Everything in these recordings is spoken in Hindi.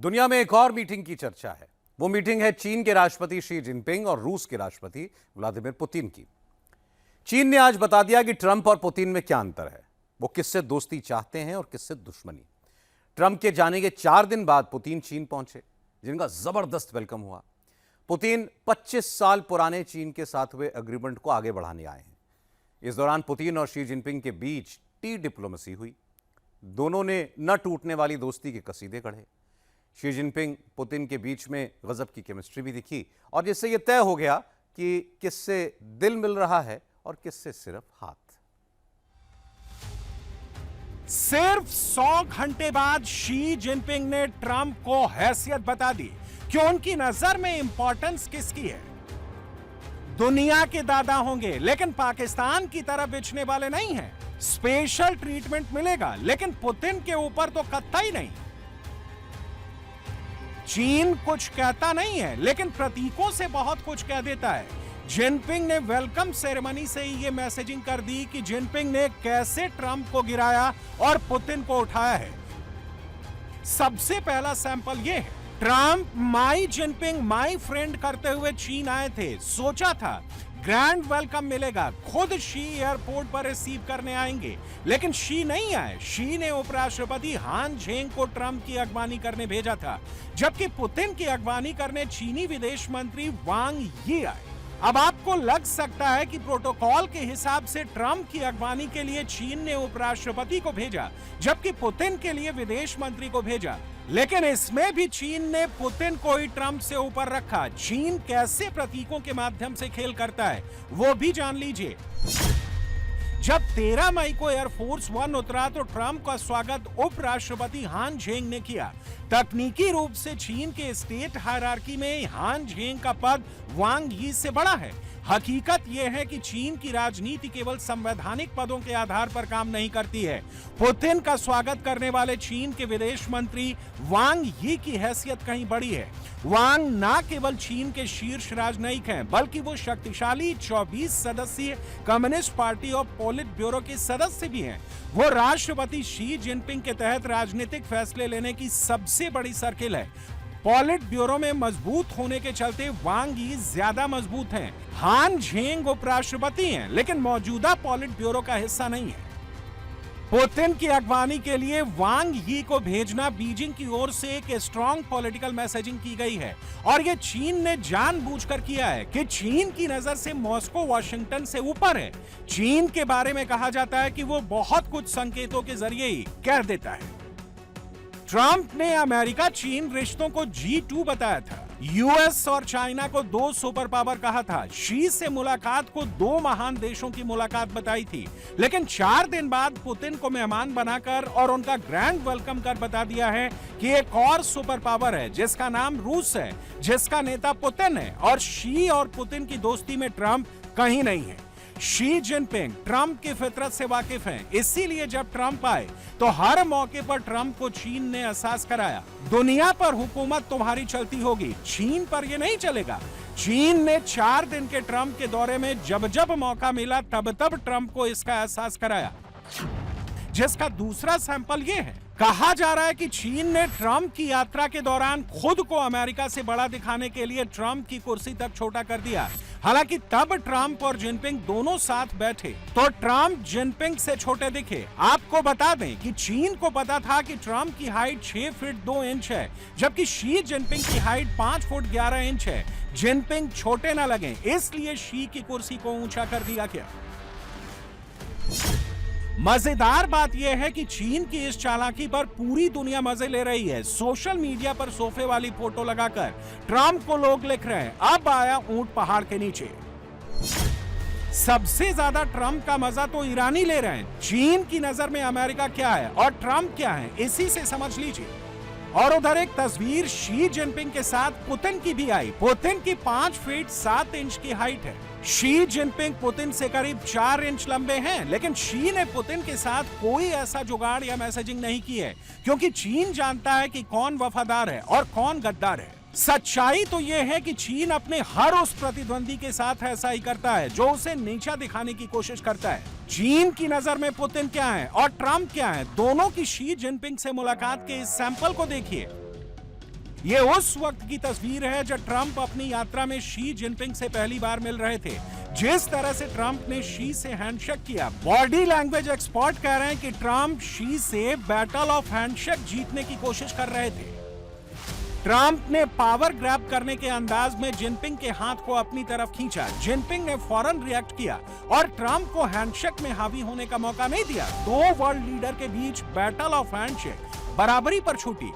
दुनिया में एक और मीटिंग की चर्चा है। वो मीटिंग है चीन के राष्ट्रपति शी जिनपिंग और रूस के राष्ट्रपति व्लादिमीर पुतिन की। चीन ने आज बता दिया कि ट्रंप और पुतिन में क्या अंतर है, वो किससे दोस्ती चाहते हैं और किससे दुश्मनी। ट्रंप के जाने के 4 दिन बाद पुतिन चीन पहुंचे, जिनका जबरदस्त वेलकम हुआ। पुतिन 25 साल पुराने चीन के साथ हुए एग्रीमेंट को आगे बढ़ाने आए हैं। इस दौरान पुतिन और शी जिनपिंग के बीच टी डिप्लोमेसी हुई। दोनों ने न टूटने वाली दोस्ती के कसीदे गढ़े। शी जिनपिंग पुतिन के बीच में गजब की केमिस्ट्री भी दिखी और जिससे यह तय हो गया कि किससे दिल मिल रहा है और किससे सिर्फ हाथ। सिर्फ 100 घंटे बाद शी जिनपिंग ने ट्रंप को हैसियत बता दी कि उनकी नजर में इंपॉर्टेंस किसकी है। दुनिया के दादा होंगे लेकिन पाकिस्तान की तरफ बिछने वाले नहीं हैं। स्पेशल ट्रीटमेंट मिलेगा लेकिन पुतिन के ऊपर तो कतई नहीं। चीन कुछ कहता नहीं है लेकिन प्रतीकों से बहुत कुछ कह देता है। जिनपिंग ने वेलकम सेरेमनी से ही यह मैसेजिंग कर दी कि जिनपिंग ने कैसे ट्रंप को गिराया और पुतिन को उठाया है। सबसे पहला सैंपल यह है, Trump my Jinping my friend करते हुए चीन आए थे। सोचा था ग्रैंड वेलकम मिलेगा, खुद शी एयरपोर्ट पर रिसीव करने आएंगे, लेकिन शी नहीं आए। शी ने उपराष्ट्रपति हान झेंग को ट्रंप की अगवानी करने भेजा था, जबकि पुतिन की अगवानी करने चीनी विदेश मंत्री वांग यी आए। अब आपको लग सकता है कि प्रोटोकॉल के हिसाब से ट्रंप की अगवानी के लिए चीन ने उपराष्ट्रपति को भेजा, जबकि पुतिन के लिए विदेश मंत्री को भेजा, लेकिन इसमें भी चीन ने पुतिन को ही ट्रंप से ऊपर रखा। चीन कैसे प्रतीकों के माध्यम से खेल करता है वो भी जान लीजिए। जब 13 मई को एयरफोर्स 1 उतरा तो ट्रंप का स्वागत उपराष्ट्रपति हान झेंग ने किया। तकनीकी रूप से चीन के स्टेट हायरार्की में हान झेंग का पद वांग यी से बड़ा है। हकीकत यह है कि चीन की राजनीति केवल संवैधानिक पदों के आधार पर काम नहीं करती है। पुतिन का स्वागत करने वाले चीन के विदेश मंत्री वांग यी की हैसियत कहीं बड़ी है। वांग ना केवल चीन के शीर्ष राजनयिक हैं, बल्कि वो शक्तिशाली 24 सदस्यीय कम्युनिस्ट पार्टी और पॉलिट ब्यूरो के सदस्य भी हैं। वो राष्ट्रपति शी जिनपिंग के तहत राजनीतिक फैसले लेने की सबसे बड़ी सर्किल है। पॉलिट ब्यूरो में मजबूत होने के चलते वांग यी ज्यादा मजबूत हैं। हान झेंग उपराष्ट्रपति हैं, लेकिन मौजूदा पॉलिट ब्यूरो का हिस्सा नहीं है। पुतिन की अगवानी के लिए वांग यी को भेजना बीजिंग की ओर से एक स्ट्रॉन्ग पॉलिटिकल मैसेजिंग की गई है और ये चीन ने जानबूझकर किया है कि चीन की नजर से मॉस्को वाशिंगटन से ऊपर है। चीन के बारे में कहा जाता है कि वो बहुत कुछ संकेतों के जरिए ही कह देता है। ट्रंप ने अमेरिका चीन रिश्तों को G2 बताया था। यूएस और चाइना को 2 सुपर पावर कहा था। शी से मुलाकात को 2 महान देशों की मुलाकात बताई थी, लेकिन 4 दिन बाद पुतिन को मेहमान बनाकर और उनका ग्रैंड वेलकम कर बता दिया है कि एक और सुपर पावर है जिसका नाम रूस है, जिसका नेता पुतिन है और शी और पुतिन की दोस्ती में ट्रंप कहीं नहीं है। शी जिनपिंग ट्रंप की फितरत से वाकिफ हैं, इसीलिए जब ट्रंप आए तो हर मौके पर ट्रंप को चीन ने एहसास कराया, दुनिया पर हुकूमत तुम्हारी चलती होगी, चीन पर यह नहीं चलेगा। चीन ने 4 दिन के ट्रंप के दौरे में जब जब मौका मिला तब तब ट्रंप को इसका एहसास कराया, जिसका दूसरा सैंपल यह है। कहा जा रहा है कि चीन ने ट्रंप की यात्रा के दौरान खुद को अमेरिका से बड़ा दिखाने के लिए ट्रंप की कुर्सी तक छोटा कर दिया। हालांकि तब ट्रंप और जिनपिंग दोनों साथ बैठे तो ट्रंप जिनपिंग से छोटे दिखे। आपको बता दें कि चीन को पता था कि ट्रंप की हाइट 6 फीट 2 इंच है, जबकि शी जिनपिंग की हाइट 5 फुट 11 इंच है। जिनपिंग छोटे न लगे, इसलिए शी की कुर्सी को ऊंचा कर दिया गया। मजेदार बात यह है कि चीन की इस चालाकी पर पूरी दुनिया मजे ले रही है। सोशल मीडिया पर सोफे वाली फोटो लगाकर ट्रंप को लोग लिख रहे हैं, अब आया ऊंट पहाड़ के नीचे। सबसे ज्यादा ट्रंप का मजा तो ईरानी ले रहे हैं। चीन की नजर में अमेरिका क्या है और ट्रंप क्या है, इसी से समझ लीजिए। और उधर एक तस्वीर शी जिनपिंग के साथ पुतिन की भी आई। पुतिन की 5 फीट 7 इंच की हाइट है। शी जिनपिंग पुतिन से करीब 4 इंच लंबे हैं, लेकिन शी ने पुतिन के साथ कोई ऐसा जुगाड़ या मैसेजिंग नहीं की है, क्योंकि चीन जानता है कि कौन वफादार है और कौन गद्दार है। सच्चाई तो यह है कि चीन अपने हर उस प्रतिद्वंदी के साथ ऐसा ही करता है जो उसे नीचा दिखाने की कोशिश करता है। चीन की नजर में पुतिन क्या है और ट्रंप क्या है, दोनों की शी जिनपिंग से मुलाकात के इस सैंपल को देखिए। ये उस वक्त की तस्वीर है जब ट्रंप अपनी यात्रा में शी जिनपिंग से पहली बार मिल रहे थे। जिस तरह से ट्रंप ने शी से हैंडशेक किया, बॉडी लैंग्वेज एक्सपर्ट कह रहे हैं कि ट्रंप शी से बैटल ऑफ हैंडशेक जीतने की कोशिश कर रहे थे। ट्रंप ने पावर ग्रैब करने के अंदाज में जिनपिंग के हाथ को अपनी तरफ खींचा। जिनपिंग ने फौरन रिएक्ट किया और ट्रंप को हैंडशेक में हावी होने का मौका नहीं दिया। दो वर्ल्ड लीडर के बीच बैटल ऑफ हैंडशेक बराबरी पर छूटी।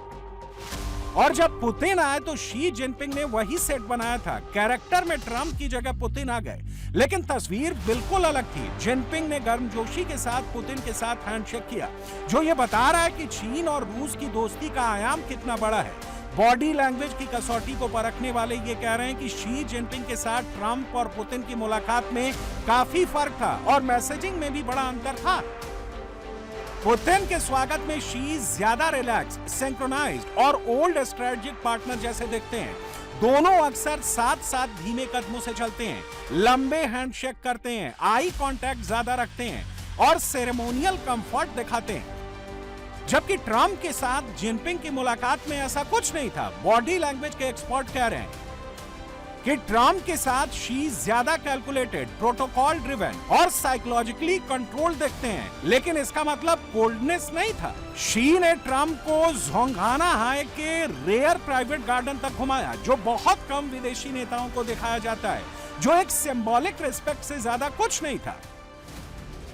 और जब पुतिन आए तो शी जिनपिंग ने वही सेट बनाया था। कैरेक्टर में ट्रंप की जगह पुतिन आ गए, लेकिन तस्वीर बिल्कुल अलग थी। जिनपिंग ने गर्मजोशी के साथ पुतिन के साथ हैंडशेक किया, जो ये बता रहा है कि चीन और रूस की दोस्ती का आयाम कितना बड़ा है। बॉडी लैंग्वेज की कसौटी को परखने वाले ये कह रहे हैं कि शी जिनपिंग के साथ ट्रंप और पुतिन की मुलाकात में काफी फर्क था और मैसेजिंग में भी बड़ा अंतर था। पुतिन के स्वागत में शी ज्यादा रिलैक्स, सिंक्रोनाइज्ड और ओल्ड स्ट्रेटेजिक पार्टनर जैसे दिखते हैं। दोनों अक्सर साथ साथ धीमे कदमों से चलते हैं, लंबे हैंडशेक करते हैं, आई कांटेक्ट ज्यादा रखते हैं और सेरेमोनियल कंफर्ट दिखाते हैं। जबकि ट्रंप के साथ जिनपिंग की मुलाकात में ऐसा कुछ नहीं था। बॉडी लैंग्वेज के एक्सपर्ट कह रहे हैं कि ट्रंप के साथ शी ज्यादा कैलकुलेटेड, प्रोटोकॉल ड्रिवन और साइकोलॉजिकली कंट्रोल दिखते हैं, लेकिन इसका मतलब कोल्डनेस नहीं था। शी ने ट्रंप को जोंघाना हाई के रेयर प्राइवेट गार्डन तक घुमाया, जो बहुत कम विदेशी नेताओं को दिखाया जाता है, जो एक सिंबॉलिक रिस्पेक्ट से ज्यादा कुछ नहीं था।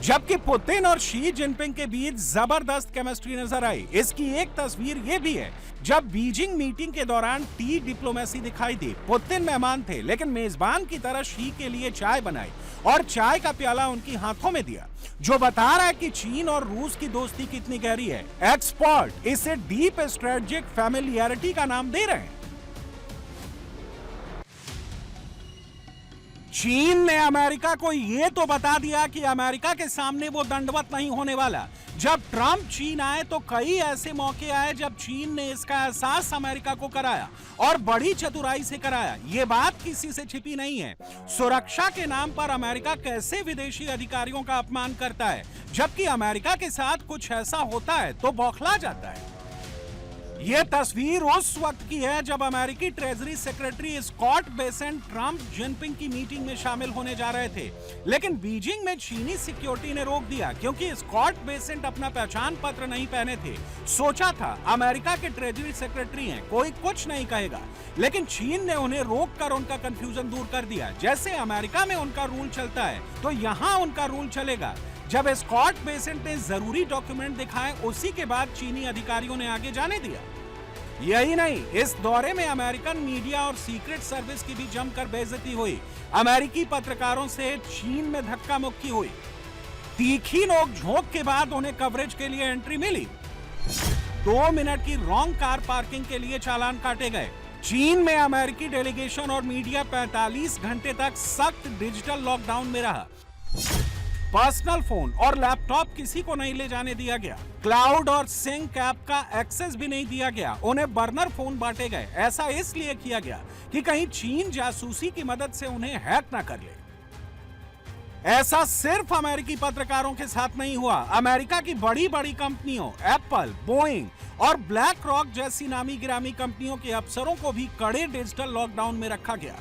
जबकि पुतिन और शी जिनपिंग के बीच जबरदस्त केमिस्ट्री नजर आई। इसकी एक तस्वीर यह भी है जब बीजिंग मीटिंग के दौरान टी डिप्लोमेसी दिखाई दी। पुतिन मेहमान थे, लेकिन मेजबान की तरह शी के लिए चाय बनाई और चाय का प्याला उनकी हाथों में दिया, जो बता रहा है कि चीन और रूस की दोस्ती कितनी गहरी है। एक्सपर्ट इसे डीप स्ट्रेटेजिक फैमिलियरिटी का नाम दे रहे हैं। चीन ने अमेरिका को यह तो बता दिया कि अमेरिका के सामने वो दंडवत नहीं होने वाला। जब ट्रंप चीन आए तो कई ऐसे मौके आए जब चीन ने इसका एहसास अमेरिका को कराया और बड़ी चतुराई से कराया। ये बात किसी से छिपी नहीं है। सुरक्षा के नाम पर अमेरिका कैसे विदेशी अधिकारियों का अपमान करता है, जबकि अमेरिका के साथ कुछ ऐसा होता है तो बौखला जाता है। यह तस्वीर उस वक्त की है जब अमेरिकी treasury secretary Scott Bessent Trump Jinping की मीटिंग में शामिल होने जा रहे थे, लेकिन बीजिंग में चीनी सिक्योरिटी ने रोक दिया क्योंकि स्कॉट बेसेंट अपना पहचान पत्र नहीं पहने थे। सोचा था अमेरिका के ट्रेजरी सेक्रेटरी हैं, कोई कुछ नहीं कहेगा, लेकिन चीन ने उन्हें रोककर उनका कंफ्यूजन दूर कर दिया। जैसे अमेरिका में उनका रूल चलता है तो यहाँ उनका रूल चलेगा। जब स्कॉट बेसेंट ने जरूरी डॉक्यूमेंट दिखाए, उसी के बाद चीनी अधिकारियों ने आगे जाने दिया। यही नहीं, इस दौरे में अमेरिकन मीडिया और सीक्रेट सर्विस की भी जमकर बेइज्जती हुई। अमेरिकी पत्रकारों से चीन में धक्का मुक्की हुई। तीखी नोक-झोंक के बाद उन्हें कवरेज के लिए एंट्री मिली। 2 मिनट की रॉन्ग कार पार्किंग के लिए चालान काटे गए। चीन में अमेरिकी डेलीगेशन और मीडिया 45 घंटे तक सख्त डिजिटल लॉकडाउन में रहा। पर्सनल फोन और लैपटॉप किसी को नहीं ले जाने दिया गया। क्लाउड और सिंक ऐप का एक्सेस भी नहीं दिया गया। उन्हें बर्नर फोन बांटे गए। ऐसा इसलिए किया गया कि कहीं चीन जासूसी की मदद से उन्हें हैक ना कर ले। ऐसा सिर्फ अमेरिकी पत्रकारों के साथ नहीं हुआ। अमेरिका की बड़ी बड़ी कंपनियों एप्पल, बोइंग और ब्लैक रॉक जैसी नामी गिरामी कंपनियों के अफसरों को भी कड़े डिजिटल लॉकडाउन में रखा गया।